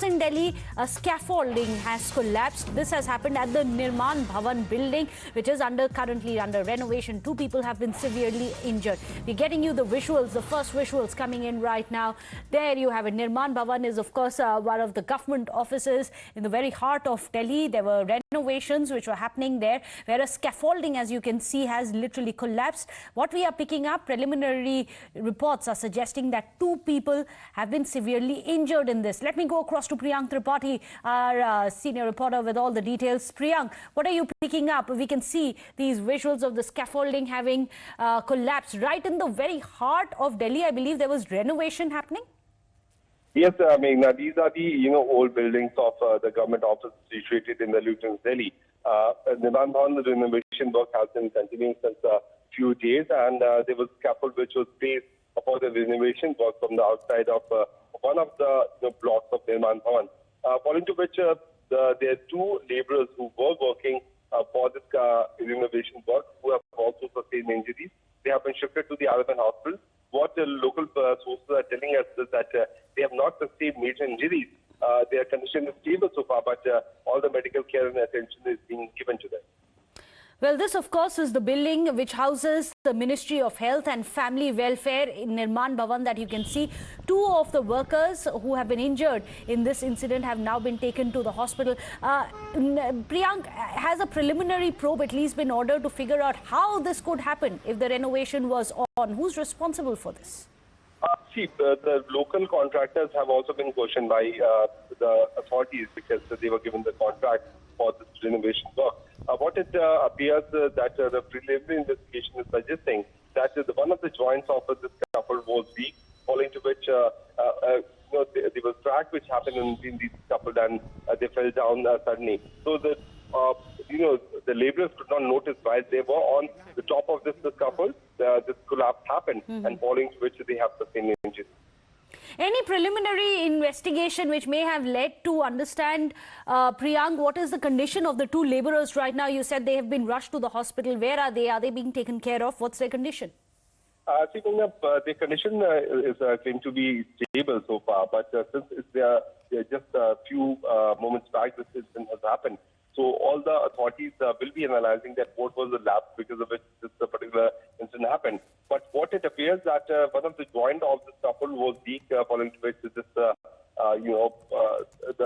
In Delhi, a scaffolding has collapsed. This has happened at the Nirman Bhavan building, which is currently under renovation. 2 people have been severely injured. We're getting you the visuals, the first visuals coming in right now. There you have it. Nirman Bhavan is, of course, one of the government offices in the very heart of Delhi. There were renovations which were happening there, where a scaffolding, as you can see, has literally collapsed. What we are picking up, preliminary reports are suggesting that 2 people have been severely injured in this. Let me go across to Priyank Tripathi, our senior reporter, with all the details. Priyank, what are you picking up? We can see these visuals of the scaffolding having collapsed right in the very heart of Delhi. I believe there was renovation happening. Yes, Meghna, these are the old buildings of the government office situated in the Luton's Delhi. Nirman Bhavan renovation work has been continuing since a few days, and there was scaffold which was placed for the renovation work from the outside of one of the blocks of Nirman Bhavan. Following to which there are 2 laborers who were working for this renovation work who have also sustained injuries. They have been shifted to the Arabian hospital. What the local sources are telling us is that they have not sustained major injuries. Their condition is stable so far, but all the medical care and attention is being given to them. Well, this, of course, is the building which houses the Ministry of Health and Family Welfare in Nirman Bhavan that you can see. 2 of the workers who have been injured in this incident have now been taken to the hospital. Priyank, has a preliminary probe at least been ordered to figure out how this could happen if the renovation was on? Who's responsible for this? See, the local contractors have also been questioned by the authorities because they were given the contract for this renovation work. What it appears that the preliminary investigation is suggesting that one of the joints of the scaffold was weak, following to which there was crack which happened in the scaffold and they fell down suddenly. So the laborers could not notice while they were on the top of this scaffold, this collapse happened, and following to which they have sustained injuries. Any preliminary investigation which may have led to understand, Priyank, what is the condition of the 2 laborers right now? You said they have been rushed to the hospital. Where are they? Are they being taken care of? What's their condition? See, their condition is claimed to be stable so far, but since they're just a few moments back this incident has happened, so all the authorities will be analyzing that what was the lapse because of which this particular incident happened. But what it appears that one of the joint of the scaffold was weak, following to which this, the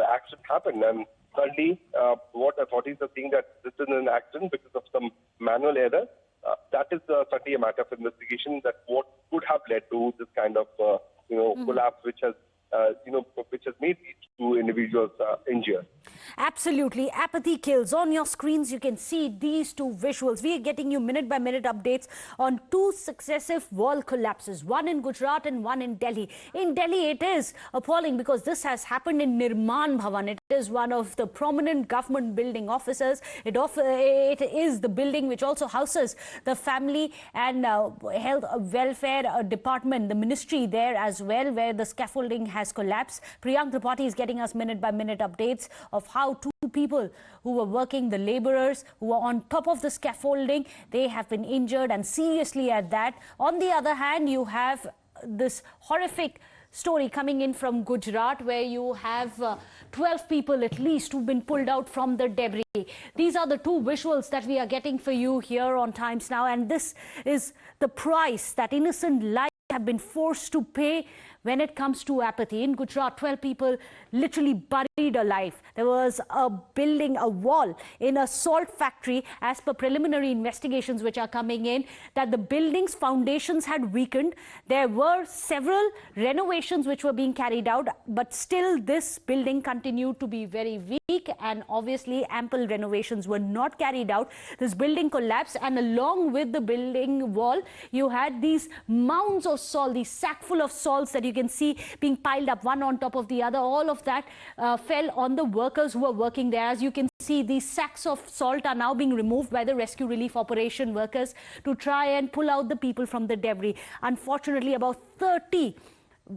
accident happened. And currently, what authorities are saying that this is an accident because of some manual error. That is certainly a matter of investigation. That what could have led to this kind of collapse, which has made these 2 individuals injured. Absolutely. Apathy kills. On your screens, you can see these 2 visuals. We are getting you minute-by-minute updates on 2 successive wall collapses, one in Gujarat and one in Delhi. In Delhi, it is appalling because this has happened in Nirman Bhavan. It is one of the prominent government building offices. It is the building which also houses the Family and Health Welfare Department, the ministry there as well, where the scaffolding has collapsed. Priyank Tripathi is getting us minute-by-minute updates of how 2 people who were working, the laborers who were on top of the scaffolding, they have been injured and seriously at that. On the other hand, you have this horrific story coming in from Gujarat, where you have 12 people at least who've been pulled out from the debris. These are the 2 visuals that we are getting for you here on Times Now, and this is the price that innocent lives have been forced to pay when it comes to apathy. In Gujarat, 12 people literally buried alive. There was a building, a wall in a salt factory, as per preliminary investigations which are coming in, that the building's foundations had weakened. There were several renovations which were being carried out, but still this building continued to be very weak, and obviously ample renovations were not carried out. This building collapsed, and along with the building wall, you had these mounds of salt, these sack full of salts that you can see being piled up one on top of the other. All of that fell on the workers who were working there. As you can see, these sacks of salt are now being removed by the rescue relief operation workers to try and pull out the people from the debris. Unfortunately, about 30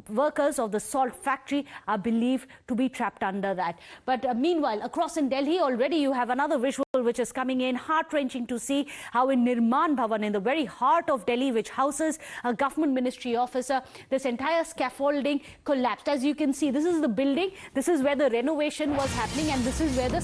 workers of the salt factory are believed to be trapped under that. But meanwhile, across in Delhi already you have another visual which is coming in, heart-wrenching to see how in Nirman Bhavan, in the very heart of Delhi, which houses a government ministry officer, this entire scaffolding collapsed. As you can see, this is the building, this is where the renovation was happening, and this is where the